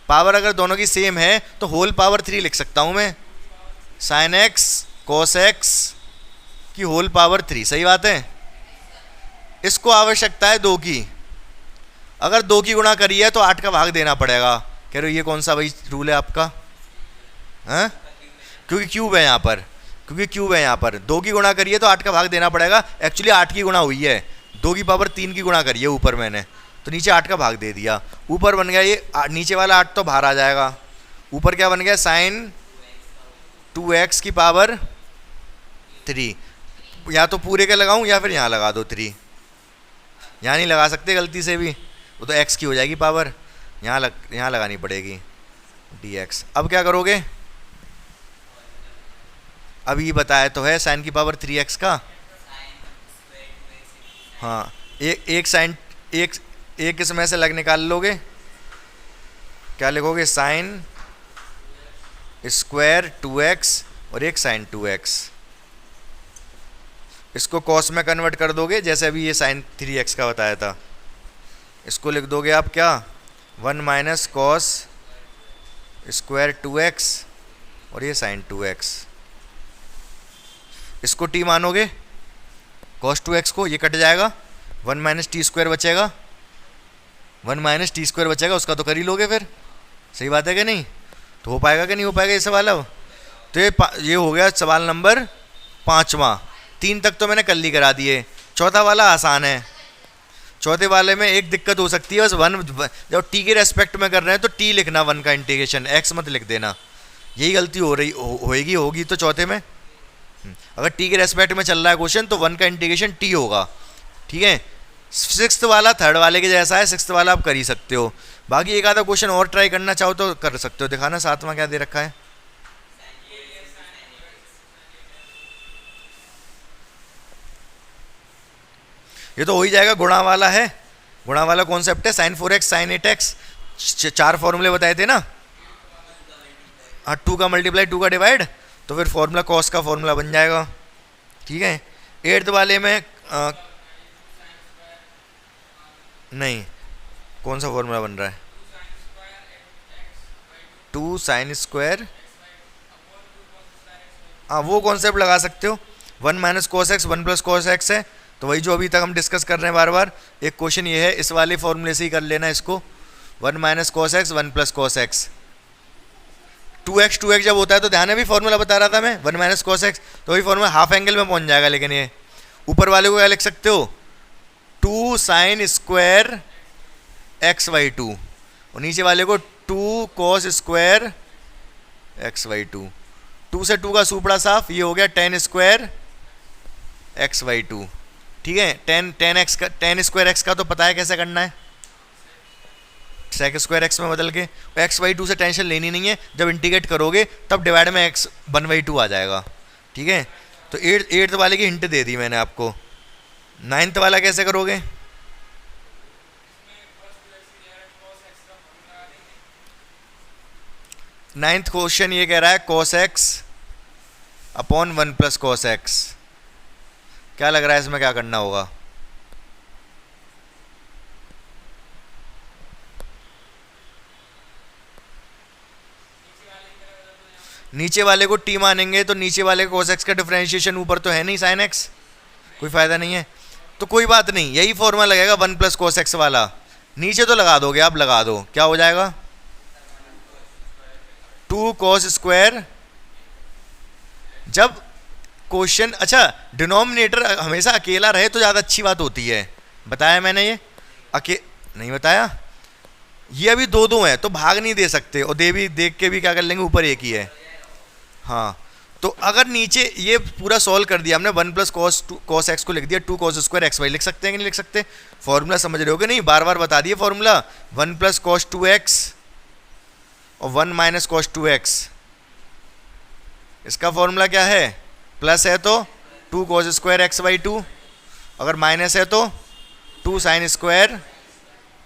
पावर अगर दोनों की सेम है तो होल पावर 3 लिख सकता हूँ मैं, साइन एक्स कॉस एक्स की होल पावर 3। सही बात है? इसको आवश्यकता है 2 की, अगर 2 की गुणा करी है तो 8 का भाग देना पड़ेगा। कह रहे हो ये कौन सा भाई रूल है आपका? हाँ, क्योंकि क्यूब है यहाँ पर, क्योंकि क्यूब है यहाँ पर, 2 की गुणा करी है तो 8 का भाग देना पड़ेगा। एक्चुअली 8 की गुणा हुई है, 2 की पावर 3 की गुणा करी है ऊपर मैंने, तो नीचे 8 का भाग दे दिया। ऊपर बन गया ये नीचे वाला 8 तो बाहर आ जाएगा, ऊपर क्या बन गया? साइन 2x की पावर 3। या तो पूरे के लगाऊं या फिर यहाँ लगा दो 3, यहाँ नहीं लगा सकते गलती से भी, वो तो x की हो जाएगी पावर, यहाँ लगानी पड़ेगी dx। अब क्या करोगे? अब ये बताया तो है साइन की पावर 3x का। हाँ, एक साइन एक इसमें से लग निकाल लोगे, क्या लिखोगे? साइन स्क्वायर 2x और एक साइन 2x। इसको कॉस में कन्वर्ट कर दोगे, जैसे अभी ये साइन 3x का बताया था, इसको लिख दोगे आप क्या? 1 माइनस कॉस स्क्वायर 2x और ये साइन 2x। इसको t मानोगे, कॉस 2x को, ये कट जाएगा, 1 माइनस टी स्क्वायर बचेगा, 1 माइनस टी स्क्वायर बचेगा, उसका तो कर ही लोगे फिर। सही बात है कि नहीं? तो हो पाएगा कि नहीं हो पाएगा ये सवाल? अब तो ये हो गया सवाल नंबर 5वां। 3 तक तो मैंने कल ही करा दिए, चौथा वाला आसान है। चौथे वाले में एक दिक्कत हो सकती है बस, 1 जब टी के रेस्पेक्ट में कर रहे हैं तो टी लिखना 1 का इंटीग्रेशन, एक्स मत लिख देना, यही गलती होगी तो चौथे में। अगर टी के रेस्पेक्ट में चल रहा है क्वेश्चन तो 1 का इंटीग्रेशन टी होगा, ठीक है? 6th वाला 3rd वाले के जैसा है, 6th वाला आप कर ही सकते हो। बाकी एक आधा क्वेश्चन और ट्राई करना चाहो तो कर सकते हो। दिखाना 7वां क्या दे रखा है? ये तो हो ही जाएगा, गुणा वाला है, गुणा वाला कॉन्सेप्ट है, साइन 4x साइन 8x। चार फॉर्मूले बताए थे ना। हाँ, 2 का मल्टीप्लाई 2 का डिवाइड, तो फिर फॉर्मूला कॉस का फॉर्मूला बन जाएगा। ठीक है। 8th वाले में नहीं, कौन सा फॉर्मूला बन रहा है? 2 साइन स्क्वायर, हाँ वो कॉन्सेप्ट लगा सकते हो। 1 minus cos X 1 plus cos x है, तो वही जो अभी तक हम डिस्कस कर रहे हैं बार बार। एक क्वेश्चन ये है, इस वाले फॉर्मूले से ही कर लेना इसको। 1 minus cos X 1 plus cos x. 2x जब होता है तो ध्यान है भी फॉर्मूला बता रहा था मैं, 1 माइनस कोस एक्स, तो वही फॉर्मूला हाफ एंगल में पहुंच जाएगा। लेकिन ये ऊपर वाले को क्या लिख सकते हो? 2 साइन स्क्वायर एक्स बाई 2, और नीचे वाले को 2 कॉस स्क्वायर एक्स बाई 2। 2 से 2 का सुपड़ा साफ, ये हो गया tan स्क्वायर एक्स बाई 2। ठीक है। tan स्क्वायर एक्स का तो पता है कैसे करना है, सेक स्क्वायर एक्स में बदल के। एक्स बाई 2 से टेंशन लेनी नहीं है, जब इंटीग्रेट करोगे तब डिवाइड में एक्स 1/2 आ जाएगा। ठीक है। तो 8th वाले की हिंट दे दी मैंने आपको। 9th वाला कैसे करोगे? नाइन्थ क्वेश्चन ये कह रहा है cos x upon 1 plus cos x। क्या लग रहा है इसमें क्या करना होगा? नीचे वाले को t मानेंगे तो नीचे वाले cos x का डिफरेंशिएशन ऊपर तो है नहीं sin x, कोई फायदा नहीं है। तो कोई बात नहीं, यही फॉर्मूला लगेगा 1 प्लस cos x वाला। नीचे तो लगा दोगे आप, लगा दो, क्या हो जाएगा? 2 cos स्क्वायर। जब क्वेश्चन, अच्छा डिनोमिनेटर हमेशा अकेला रहे तो ज़्यादा अच्छी बात होती है, बताया मैंने ये? नहीं बताया? ये अभी 2 है तो भाग नहीं दे सकते, और देख के भी क्या कर लेंगे, ऊपर एक ही है। हाँ, तो अगर नीचे ये पूरा सॉल्व कर दिया हमने, 1 प्लस cos x को लिख दिया, 2 cos स्क्वायर एक्स वाई लिख सकते हैं कि नहीं लिख सकते? फॉर्मूला समझ रहे हो कि नहीं? बार बार बता दिए फॉर्मूला। 1 प्लस cos 2x और 1 माइनस cos 2x। इसका फॉर्मूला क्या है? प्लस है तो 2 cos स्क्वायर एक्स बाई 2, अगर माइनस है तो 2 साइन स्क्वायर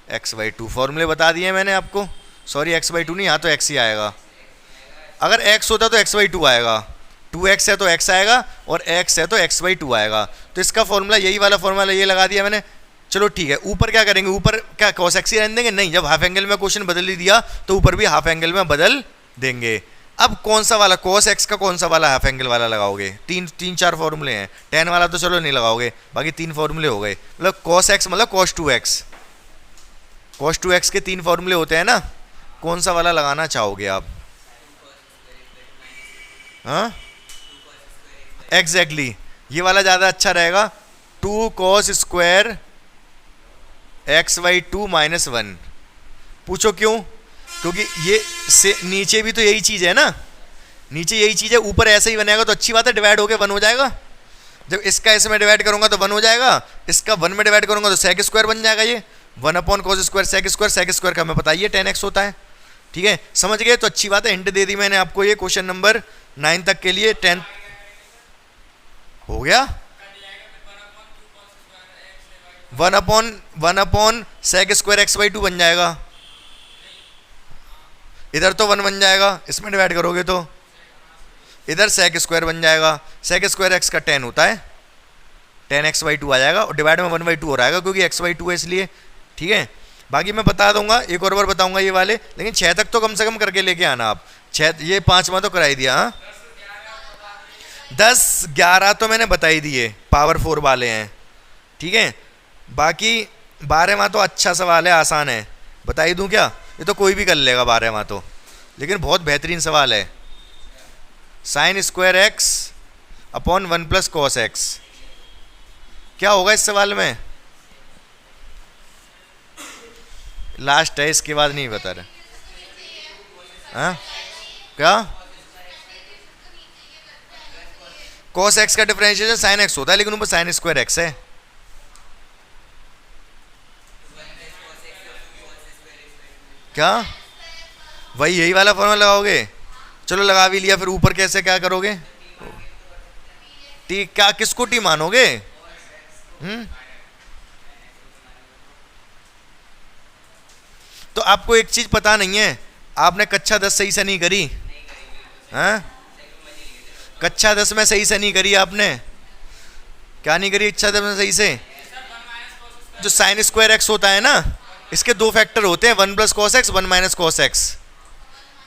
एक्स बाई 2। फॉर्मूले बता दिए मैंने आपको। सॉरी, एक्स बाई 2 नहीं, यहाँ तो x ही आएगा। अगर x होता तो x बाई 2 आएगा, 2x है तो x आएगा, और x है तो x बाई 2 आएगा। तो इसका फॉर्मूला यही वाला फॉर्मूला ये लगा दिया मैंने। चलो ठीक है, ऊपर क्या करेंगे? ऊपर क्या cos x ही रहने देंगे? नहीं, जब हाफ एंगल में क्वेश्चन बदल ही दिया तो ऊपर भी हाफ एंगल में बदल देंगे। अब कौन सा वाला cos x का, कौन सा वाला हाफ एंगल वाला लगाओगे? 3-4 फॉर्मूले हैं। tan वाला तो चलो नहीं लगाओगे, बाकी 3 फॉर्मूले हो गए। मतलब cos x मतलब cos 2x। cos 2x के 3 फॉर्मूले होते हैं ना, कौन सा वाला लगाना चाहोगे आप? हाँ, एग्जैक्टली ये वाला ज़्यादा अच्छा रहेगा। 2 cos square X by 2 minus 1। पूछो क्यों? क्योंकि ये से नीचे भी तो यही चीज़ है ना, नीचे यही चीज़ है, ऊपर ऐसे ही बनेगा तो अच्छी बात है, डिवाइड होके 1 हो जाएगा। जब इसका इसमें डिवाइड करूंगा तो 1 हो जाएगा, इसका 1 में डिवाइड करूंगा तो सेक स्क्वायर बन जाएगा। ये 1 upon cos square sec square का हमें पता ही है 10x होता है। ठीक है, समझ गए? तो अच्छी बात है, हिंट दे दी मैंने आपको। ये क्वेश्चन नंबर 9 तक के लिए 10 हो गया। 1 upon sec square X by 2 बन जाएगा। इधर तो 1 बन जाएगा, इसमें डिवाइड करोगे तो इधर सेक स्क्वायर बन जाएगा। सेक स्क्वायर एक्स का 10 होता है, 10x बाई 2 आ जाएगा, और डिवाइड में 1/2 हो रहेगा क्योंकि x बाई 2 है इसलिए। ठीक है, बाकी मैं बता दूंगा, एक और बार बताऊंगा ये वाले, लेकिन 6 तक तो कम से कम करके लेके आना आप। 6, ये 5वां तो करा ही दिया। हाँ, 10-11 तो मैंने बता ही दिए, पावर 4 वाले हैं। ठीक है, बाकी 12वां तो अच्छा सवाल है, आसान है, बता ही दूं क्या? ये तो कोई भी कर लेगा 12वां तो, लेकिन बहुत बेहतरीन सवाल है। Sign square x upon 1 plus cos x. क्या होगा इस सवाल में? लास्ट है, इसके बाद नहीं बता रहे। हाँ क्या? कॉस एक्स का डिफरेंशिएशन साइन एक्स होता है, लेकिन ऊपर साइन स्क्वायर एक्स है। क्या वही यही वाला फॉर्मूला लगाओगे? चलो लगा भी लिया, फिर ऊपर कैसे क्या करोगे? टी क्या, किसको टी मानोगे? तो आपको एक चीज़ पता नहीं है, आपने कक्षा 10 सही से नहीं करी। हाँ, कक्षा 10 में सही से नहीं करी आपने। क्या नहीं करी कक्षा 10 में सही से? जो साइन स्क्वायर एक्स होता है ना, इसके दो फैक्टर होते हैं, 1 plus cos x 1 minus cos x.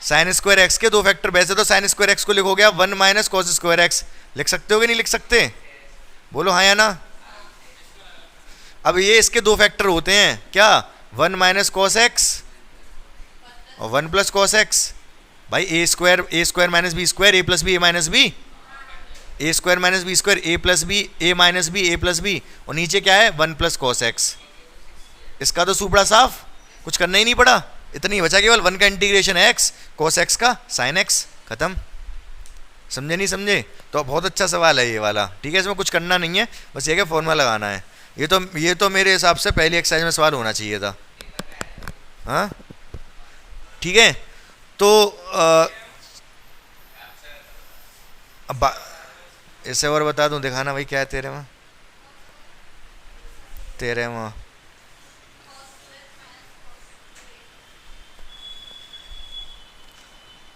Sign square x के दो फैक्टर, वैसे तो साइन स्क्वायर एक्स को लिखोगे आप 1 माइनस कॉस स्क्वायर एक्स, लिख सकते हो कि नहीं लिख सकते? बोलो हाँ या ना। अब ये इसके दो फैक्टर होते हैं क्या, 1 माइनस कॉस एक्स और 1 प्लस कॉस एक्स। भाई ए स्क्वायर माइनस बी स्क्वायर, ए प्लस बी ए माइनस बी, ए स्क्वायर माइनस बी स्क्वायर, ए प्लस बी ए माइनस बी ए प्लस बी, और नीचे क्या है 1 प्लस कॉस एक्स। इसका तो सूपड़ा साफ, कुछ करना ही नहीं पड़ा, इतना ही बचा, केवल 1 का इंटीग्रेशन है एक्स कॉस एक्स का साइन एक्स, खत्म। समझे नहीं समझे? तो बहुत अच्छा सवाल है ये वाला, ठीक है, इसमें कुछ करना नहीं है, बस ये क्या फॉर्मूला लगाना है। ये तो मेरे हिसाब से पहली एक्सरसाइज में सवाल होना चाहिए था। हाँ ठीक है, तो अब इसे और बता दूं, दिखाना भाई क्या है तेरे में, तेरे में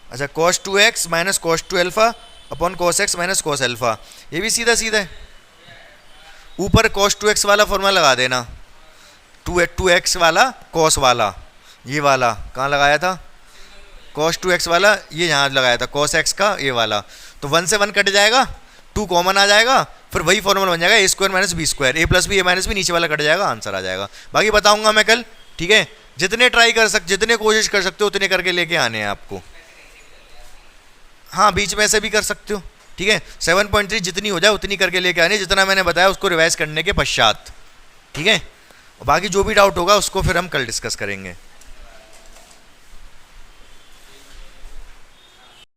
अच्छा cos 2x minus cos 2 alpha upon cos x minus cos alpha, ये भी सीधा सीधा है। ऊपर cos 2x वाला फॉर्मूला लगा देना, 2x वाला cos वाला, ये वाला कहाँ लगाया था, cos 2x वाला ये यहाँ लगाया था, cos x का ये वाला, तो 1 से 1 कट जाएगा, 2 कॉमन आ जाएगा, फिर वही फॉर्मूला बन जाएगा ए स्क्वायर माइनस बी स्क्वायर, ए प्लस बी ए माइनस बी, नीचे वाला कट जाएगा, आंसर आ जाएगा। बाकी बताऊंगा मैं कल, ठीक है, जितने जितने कोशिश कर सकते हो उतने करके लेके आने हैं आपको। हाँ बीच में ऐसे भी कर सकते हो, ठीक है, 7.3 जितनी हो जाए उतनी करके लेके आने, जितना मैंने बताया उसको रिवाइज करने के पश्चात, ठीक है। बाकी जो भी डाउट होगा उसको फिर हम कल डिस्कस करेंगे।